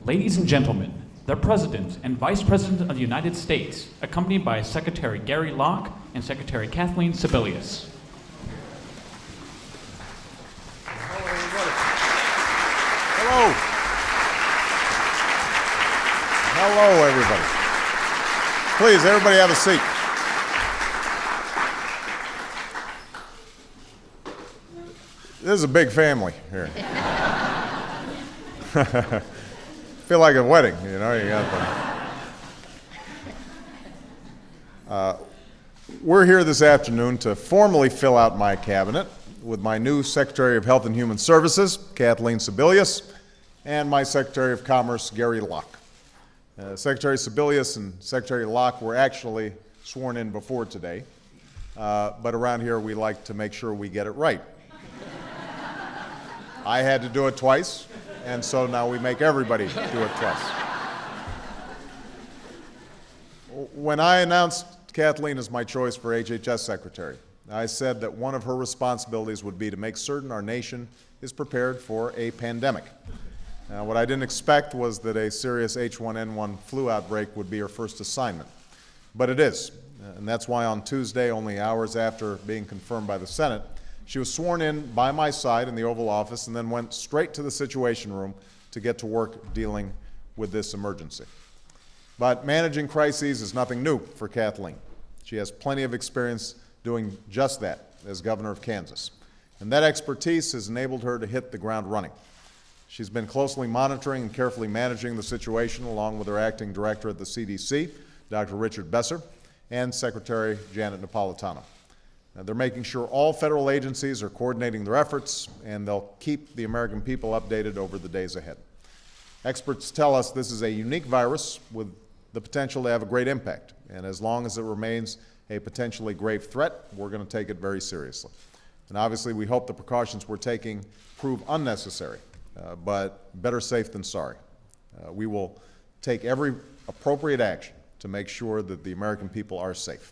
Ladies and gentlemen, the President and Vice President of the United States, accompanied by Secretary Gary Locke and Secretary Kathleen Sebelius. Hello, everybody. Hello. Hello, everybody. Please, everybody have a seat. This is a big family here. Feel like a wedding, you know. You got we're here this afternoon to formally fill out my cabinet with my new Secretary of Health and Human Services, Kathleen Sebelius, and my Secretary of Commerce, Gary Locke. Secretary Sebelius and Secretary Locke were actually sworn in before today, but around here we like to make sure we get it right. I had to do it twice, and so now we make everybody do it twice. When I announced Kathleen as my choice for HHS Secretary, I said that one of her responsibilities would be to make certain our nation is prepared for a pandemic. Now, what I didn't expect was that a serious H1N1 flu outbreak would be her first assignment, but it is, and that's why on Tuesday, only hours after being confirmed by the Senate, she was sworn in by my side in the Oval Office and then went straight to the Situation Room to get to work dealing with this emergency. But managing crises is nothing new for Kathleen. She has plenty of experience doing just that as governor of Kansas. And that expertise has enabled her to hit the ground running. She's been closely monitoring and carefully managing the situation along with her acting director at the CDC, Dr. Richard Besser, and Secretary Janet Napolitano. They're making sure all federal agencies are coordinating their efforts, and they'll keep the American people updated over the days ahead. Experts tell us this is a unique virus with the potential to have a great impact, and as long as it remains a potentially grave threat, we're going to take it very seriously. And obviously, we hope the precautions we're taking prove unnecessary, but better safe than sorry. We will take every appropriate action to make sure that the American people are safe.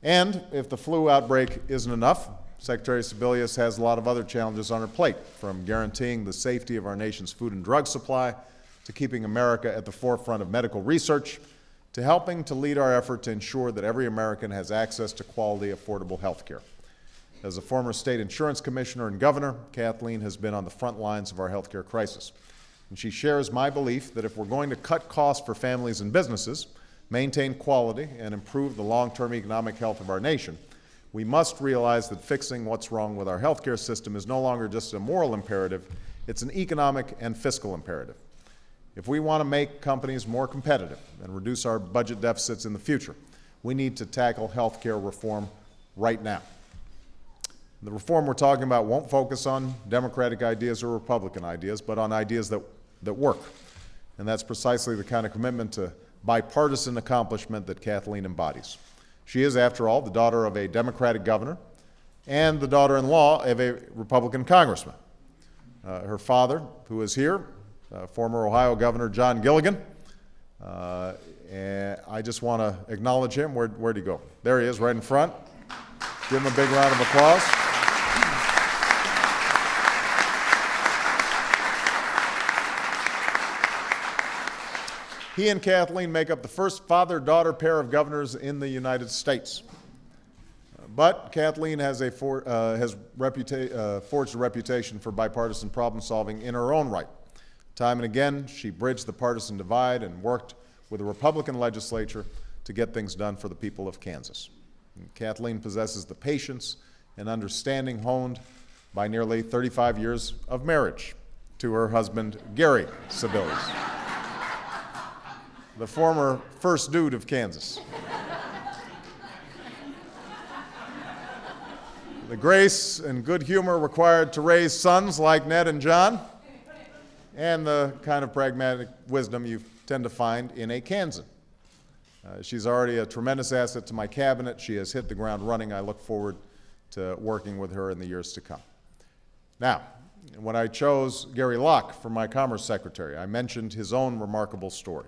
And if the flu outbreak isn't enough, Secretary Sebelius has a lot of other challenges on her plate, from guaranteeing the safety of our nation's food and drug supply, to keeping America at the forefront of medical research, to helping to lead our effort to ensure that every American has access to quality, affordable health care. As a former state insurance commissioner and governor, Kathleen has been on the front lines of our health care crisis. And she shares my belief that if we're going to cut costs for families and businesses, maintain quality, and improve the long-term economic health of our nation, we must realize that fixing what's wrong with our healthcare system is no longer just a moral imperative, it's an economic and fiscal imperative. If we want to make companies more competitive and reduce our budget deficits in the future, we need to tackle healthcare reform right now. The reform we're talking about won't focus on Democratic ideas or Republican ideas, but on ideas that work. And that's precisely the kind of commitment to bipartisan accomplishment that Kathleen embodies. She is, after all, the daughter of a Democratic governor and the daughter-in-law of a Republican congressman. Her father, who is here, former Ohio Governor John Gilligan, and I just want to acknowledge him. Where'd he go? There he is, right in front. Give him a big round of applause. He and Kathleen make up the first father-daughter pair of governors in the United States. But Kathleen has forged a reputation for bipartisan problem-solving in her own right. Time and again, she bridged the partisan divide and worked with the Republican legislature to get things done for the people of Kansas. And Kathleen possesses the patience and understanding honed by nearly 35 years of marriage to her husband, Gary Sebelius, the former first dude of Kansas. The grace and good humor required to raise sons like Ned and John, and the kind of pragmatic wisdom you tend to find in a Kansan. She's already a tremendous asset to my cabinet. She has hit the ground running. I look forward to working with her in the years to come. Now, when I chose Gary Locke for my Commerce Secretary, I mentioned his own remarkable story.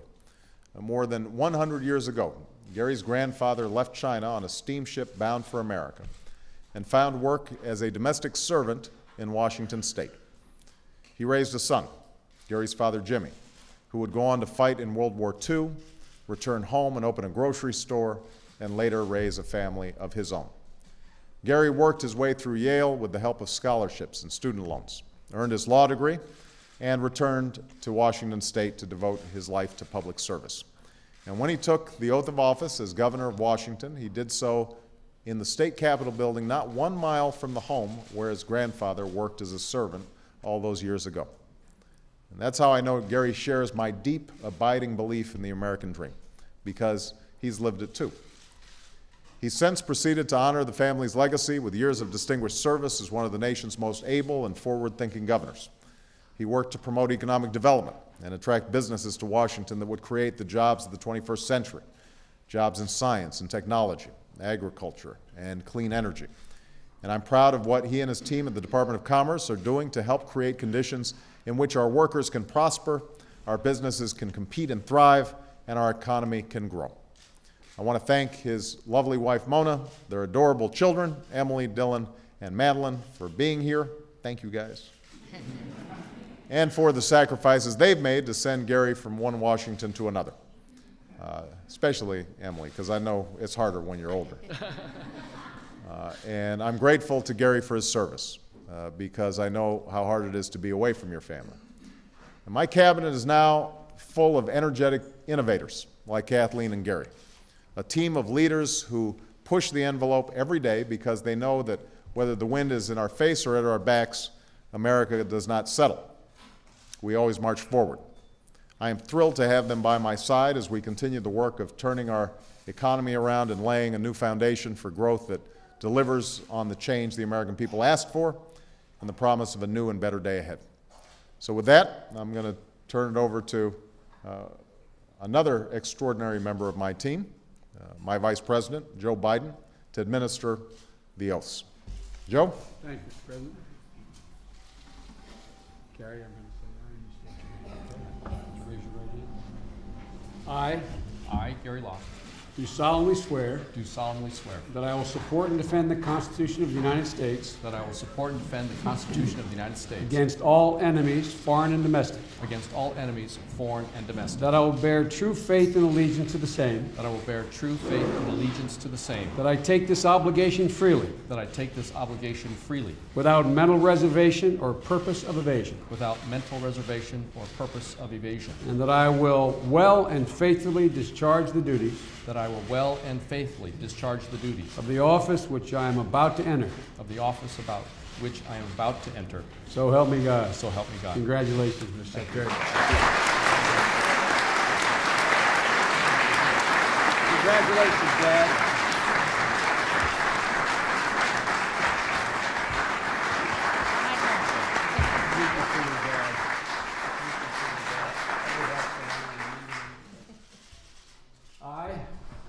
More than 100 years ago, Gary's grandfather left China on a steamship bound for America and found work as a domestic servant in Washington State. He raised a son, Gary's father, Jimmy, who would go on to fight in World War II, return home and open a grocery store, and later raise a family of his own. Gary worked his way through Yale with the help of scholarships and student loans, earned his law degree, and returned to Washington State to devote his life to public service. And when he took the oath of office as governor of Washington, he did so in the state capitol building not 1 mile from the home where his grandfather worked as a servant all those years ago. And that's how I know Gary shares my deep, abiding belief in the American dream, because he's lived it too. He's since proceeded to honor the family's legacy with years of distinguished service as one of the nation's most able and forward-thinking governors. He worked to promote economic development and attract businesses to Washington that would create the jobs of the 21st century, jobs in science and technology, agriculture, and clean energy. And I'm proud of what he and his team at the Department of Commerce are doing to help create conditions in which our workers can prosper, our businesses can compete and thrive, and our economy can grow. I want to thank his lovely wife, Mona, their adorable children, Emily, Dylan, and Madeline, for being here. Thank you, guys. And for the sacrifices they've made to send Gary from one Washington to another. Especially Emily, because I know it's harder when you're older. And I'm grateful to Gary for his service, because I know how hard it is to be away from your family. And my cabinet is now full of energetic innovators like Kathleen and Gary, a team of leaders who push the envelope every day because they know that whether the wind is in our face or at our backs, America does not settle. We always march forward. I am thrilled to have them by my side as we continue the work of turning our economy around and laying a new foundation for growth that delivers on the change the American people asked for and the promise of a new and better day ahead. So with that, I'm going to turn it over to another extraordinary member of my team, my Vice President, Joe Biden, to administer the oaths. Joe? Thank you, Mr. President. Gary, I'm going to say aye. You raise your right hand. I, Gary Locke, Do solemnly swear do solemnly swear that I will support and defend the Constitution of the United States that I will support and defend the Constitution of the United States against all enemies, foreign and domestic, against all enemies, foreign and domestic, that I will bear true faith and allegiance to the same, that I will bear true faith and allegiance to the same, that I take this obligation freely, that I take this obligation freely, without mental reservation or purpose of evasion, without mental reservation or purpose of evasion, and that I will well and faithfully discharge the duties that I will well and faithfully discharge the duties of the office which I am about to enter. of the office about which I am about to enter. So help me God. So help me God. Congratulations, Mr. Secretary. Congratulations, Dad.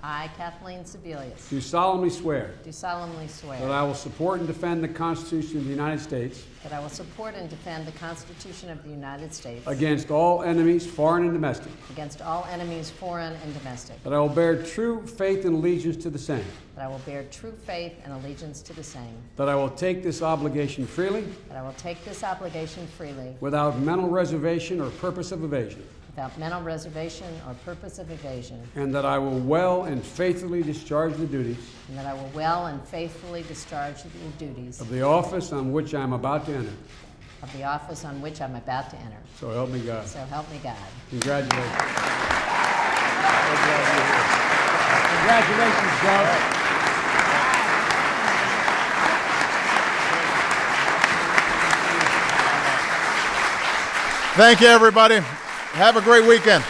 I, Kathleen Sebelius, Do solemnly swear do solemnly swear that I will support and defend the Constitution of the United States that I will support and defend the Constitution of the United States against all enemies, foreign and domestic, against all enemies, foreign and domestic, that I will bear true faith and allegiance to the same, that I will bear true faith and allegiance to the same, that I will take this obligation freely, that I will take this obligation freely, without mental reservation or purpose of evasion, without mental reservation or purpose of evasion, and that I will well and faithfully discharge the duties and that I will well and faithfully discharge the duties of the office on which I am about to enter. of the office on which I'm about to enter. So help me God. So help me God. Congratulations. Congratulations, Joe. Thank you, everybody. Have a great weekend.